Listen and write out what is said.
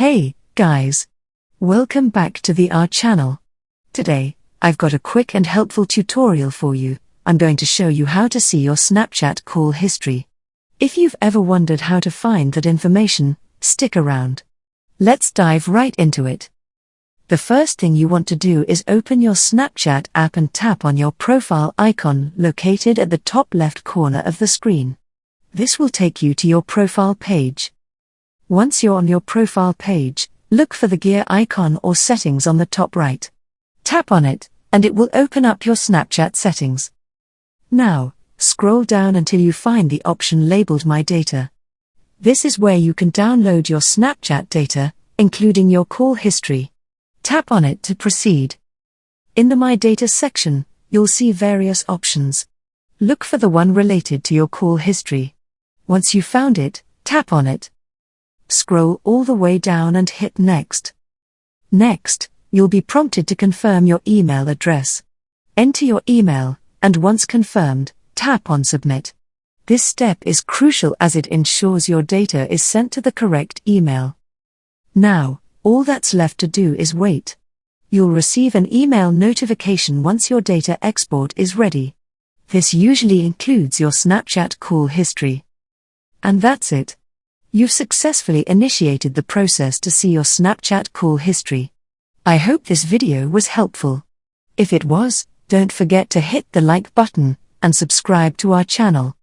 Hey, guys! Welcome back to our channel. Today, I've got a quick and helpful tutorial for you. I'm going to show you how to see your Snapchat call history. If you've ever wondered how to find that information, stick around. Let's dive right into it. The first thing you want to do is open your Snapchat app and tap on your profile icon located at the top left corner of the screen. This will take you to your profile page. Once you're on your profile page, look for the gear icon or settings on the top right. Tap on it, and it will open up your Snapchat settings. Now, scroll down until you find the option labeled My Data. This is where you can download your Snapchat data, including your call history. Tap on it to proceed. In the My Data section, you'll see various options. Look for the one related to your call history. Once you've found it, tap on it. Scroll all the way down and hit Next. Next, you'll be prompted to confirm your email address. Enter your email, and once confirmed, tap on Submit. This step is crucial as it ensures your data is sent to the correct email. Now, all that's left to do is wait. You'll receive an email notification once your data export is ready. This usually includes your Snapchat call history. And that's it. You've successfully initiated the process to see your Snapchat call history. I hope this video was helpful. If it was, don't forget to hit the like button and subscribe to our channel.